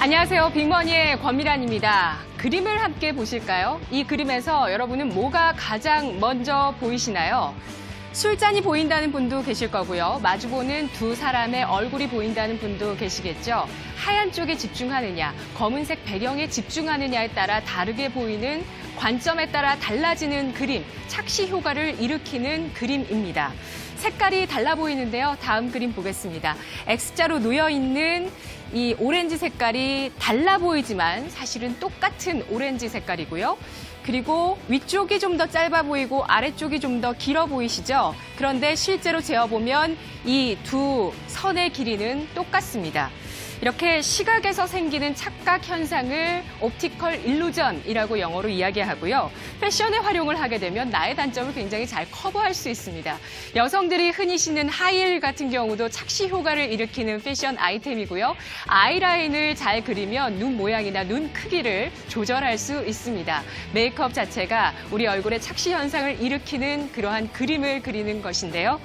안녕하세요. 빅머니의 권미란입니다. 그림을 함께 보실까요? 이 그림에서 여러분은 뭐가 가장 먼저 보이시나요? 술잔이 보인다는 분도 계실 거고요. 마주보는 두 사람의 얼굴이 보인다는 분도 계시겠죠. 하얀 쪽에 집중하느냐, 검은색 배경에 집중하느냐에 따라 다르게 보이는 관점에 따라 달라지는 그림, 착시 효과를 일으키는 그림입니다. 색깔이 달라 보이는데요. 다음 그림 보겠습니다. X자로 놓여있는 이 오렌지 색깔이 달라 보이지만 사실은 똑같은 오렌지 색깔이고요. 그리고 위쪽이 좀 더 짧아 보이고 아래쪽이 좀 더 길어 보이시죠? 그런데 실제로 재어보면 이 두 선의 길이는 똑같습니다. 이렇게 시각에서 생기는 착각 현상을 옵티컬 일루전이라고 영어로 이야기하고요. 패션에 활용을 하게 되면 나의 단점을 굉장히 잘 커버할 수 있습니다. 여성들이 흔히 신는 하이힐 같은 경우도 착시 효과를 일으키는 패션 아이템이고요. 아이라인을 잘 그리면 눈 모양이나 눈 크기를 조절할 수 있습니다. 메이크업 자체가 우리 얼굴에 착시 현상을 일으키는 그러한 그림을 그리는 것인데요.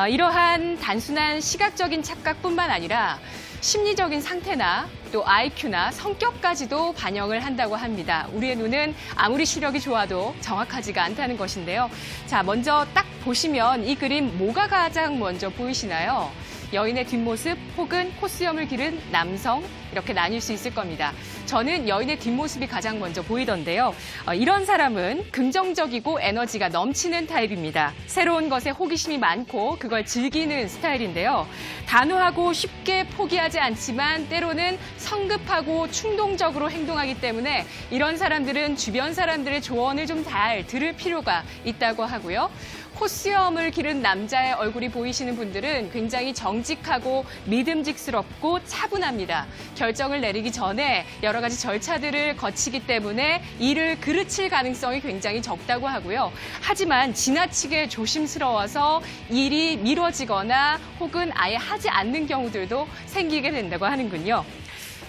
이러한 단순한 시각적인 착각뿐만 아니라 심리적인 상태나 또 IQ나 성격까지도 반영을 한다고 합니다. 우리의 눈은 아무리 시력이 좋아도 정확하지가 않다는 것인데요. 자, 먼저 딱 보시면 이 그림 뭐가 가장 먼저 보이시나요? 여인의 뒷모습 혹은 콧수염을 기른 남성 이렇게 나뉠 수 있을 겁니다. 저는 여인의 뒷모습이 가장 먼저 보이던데요. 이런 사람은 긍정적이고 에너지가 넘치는 타입입니다. 새로운 것에 호기심이 많고 그걸 즐기는 스타일인데요. 단호하고 쉽게 포기하지 않지만 때로는 성급하고 충동적으로 행동하기 때문에 이런 사람들은 주변 사람들의 조언을 좀 잘 들을 필요가 있다고 하고요. 콧수염을 기른 남자의 얼굴이 보이시는 분들은 굉장히 정직하고 믿음직스럽고 차분합니다. 결정을 내리기 전에 여러 가지 절차들을 거치기 때문에 일을 그르칠 가능성이 굉장히 적다고 하고요. 하지만 지나치게 조심스러워서 일이 미뤄지거나 혹은 아예 하지 않는 경우들도 생기게 된다고 하는군요.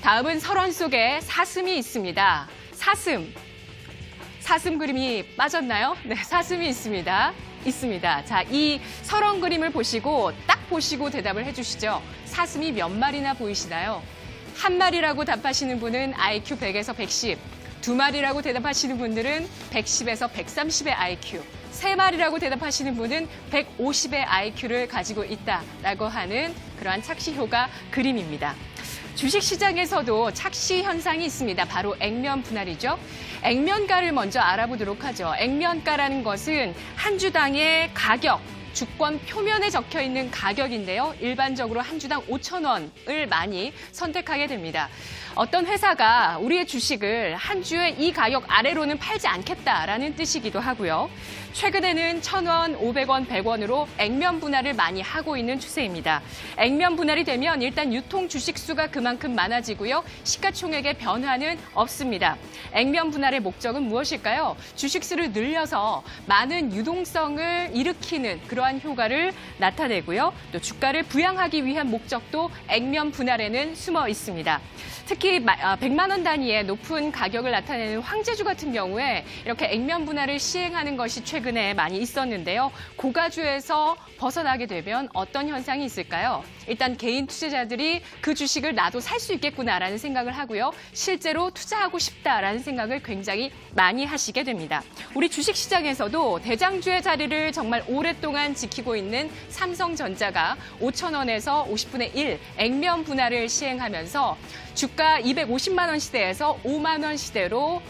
다음은 설원 속에 사슴이 있습니다. 사슴 그림이 빠졌나요? 네, 사슴이 있습니다. 자, 이 설원 그림을 보시고 딱 보시고 대답을 해주시죠. 사슴이 몇 마리나 보이시나요? 한 마리라고 답하시는 분은 IQ 100에서 110, 두 마리라고 대답하시는 분들은 110에서 130의 IQ, 세 마리라고 대답하시는 분은 150의 IQ를 가지고 있다라고 하는 그러한 착시 효과 그림입니다. 주식시장에서도 착시 현상이 있습니다. 바로 액면 분할이죠. 액면가를 먼저 알아보도록 하죠. 액면가라는 것은 한 주당의 가격, 주권 표면에 적혀 있는 가격인데요. 일반적으로 한 주당 5,000원을 많이 선택하게 됩니다. 어떤 회사가 우리의 주식을 한 주에 이 가격 아래로는 팔지 않겠다라는 뜻이기도 하고요. 최근에는 1,000원, 500원, 100원으로 액면 분할을 많이 하고 있는 추세입니다. 액면 분할이 되면 일단 유통 주식 수가 그만큼 많아지고요. 시가총액의 변화는 없습니다. 액면 분할의 목적은 무엇일까요? 주식 수를 늘려서 많은 유동성을 일으키는 그러한 효과를 나타내고요. 또 주가를 부양하기 위한 목적도 액면 분할에는 숨어 있습니다. 특히 100만 원 단위의 높은 가격을 나타내는 황제주 같은 경우에 이렇게 액면 분할을 시행하는 것이 최근에 많이 있었는데요. 고가주에서 벗어나게 되면 어떤 현상이 있을까요? 일단 개인 투자자들이 그 주식을 나도 살 수 있겠구나라는 생각을 하고요. 실제로 투자하고 싶다라는 생각을 굉장히 많이 하시게 됩니다. 우리 주식시장에서도 대장주의 자리를 정말 오랫동안 지키고 있는 삼성전자가 5,000원에서 50분의 1 액면 분할을 시행하면서 주가 250만 원 시대에서 5만 원 시대로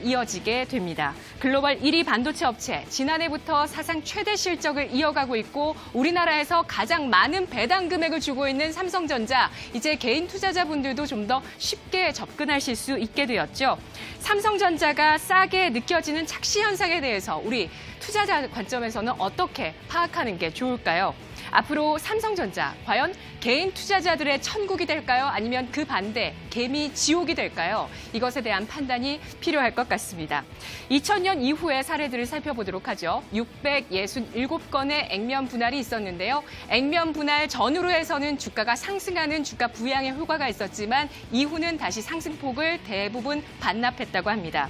이어지게 됩니다. 글로벌 1위 반도체 업체, 지난해부터 사상 최대 실적을 이어가고 있고 우리나라에서 가장 많은 배당 금액을 주고 있는 삼성전자, 이제 개인 투자자분들도 좀 더 쉽게 접근하실 수 있게 되었죠. 삼성전자가 싸게 느껴지는 착시 현상에 대해서 우리 투자자 관점에서는 어떻게 파악하는 게 좋을까요? 앞으로 삼성전자, 과연 개인 투자자들의 천국이 될까요? 아니면 그 반대, 개미 지옥이 될까요? 이것에 대한 판단이 필요할 것 같습니다. 2000년 이후의 사례들을 살펴보도록 하죠. 667건의 액면 분할이 있었는데요. 액면 분할 전후로 해서는 주가가 상승하는 주가 부양의 효과가 있었지만 이후는 다시 상승폭을 대부분 반납했다고 합니다.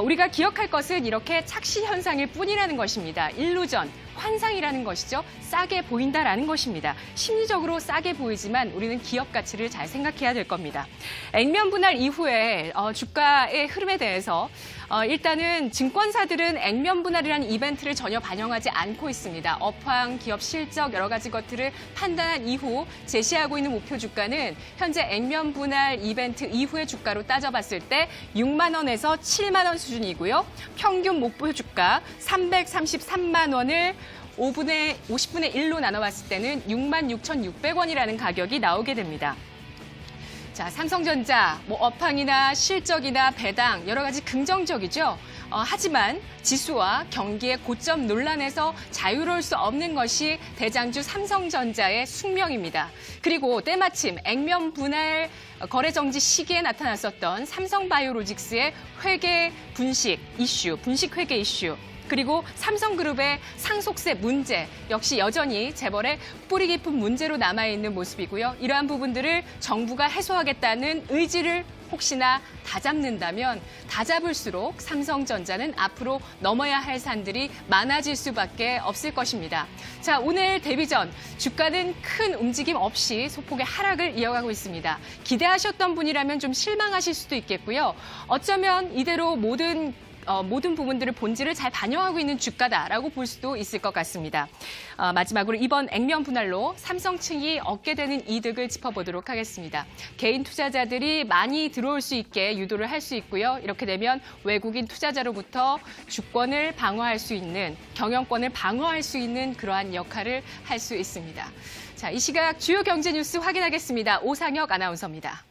우리가 기억할 것은 이렇게 착시 현상일 뿐이라는 것입니다. 일루전, 환상이라는 것이죠. 싸게 보인다라는 것입니다. 심리적으로 싸게 보이지만 우리는 기업 가치를 잘 생각해야 될 겁니다. 액면 분할 이후에 주가의 흐름에 대해서 일단은 증권사들은 액면 분할이라는 이벤트를 전혀 반영하지 않고 있습니다. 업황, 기업 실적 여러 가지 것들을 판단한 이후 제시하고 있는 목표 주가는 현재 액면 분할 이벤트 이후의 주가로 따져봤을 때 6만 원에서 7만 원 수준이고요. 평균 목표 주가 333만 원을 50분의 1로 나눠봤을 때는 66,600원이라는 가격이 나오게 됩니다. 자, 삼성전자, 업황이나 실적이나 배당 여러 가지 긍정적이죠. 하지만 지수와 경기의 고점 논란에서 자유로울 수 없는 것이 대장주 삼성전자의 숙명입니다. 그리고 때마침 액면 분할 거래 정지 시기에 나타났었던 삼성바이오로직스의 회계 분식 이슈, 분식 회계 이슈. 그리고 삼성그룹의 상속세 문제 역시 여전히 재벌의 뿌리 깊은 문제로 남아있는 모습이고요. 이러한 부분들을 정부가 해소하겠다는 의지를 혹시나 다잡는다면 다잡을수록 삼성전자는 앞으로 넘어야 할 산들이 많아질 수밖에 없을 것입니다. 자, 오늘 데뷔전 주가는 큰 움직임 없이 소폭의 하락을 이어가고 있습니다. 기대하셨던 분이라면 좀 실망하실 수도 있겠고요. 어쩌면 이대로 모든 부분들을 본질을 잘 반영하고 있는 주가다라고 볼 수도 있을 것 같습니다. 마지막으로 이번 액면 분할로 삼성층이 얻게 되는 이득을 짚어보도록 하겠습니다. 개인 투자자들이 많이 들어올 수 있게 유도를 할 수 있고요. 이렇게 되면 외국인 투자자로부터 주권을 방어할 수 있는, 경영권을 방어할 수 있는 그러한 역할을 할 수 있습니다. 자, 이 시각 주요 경제 뉴스 확인하겠습니다. 오상혁 아나운서입니다.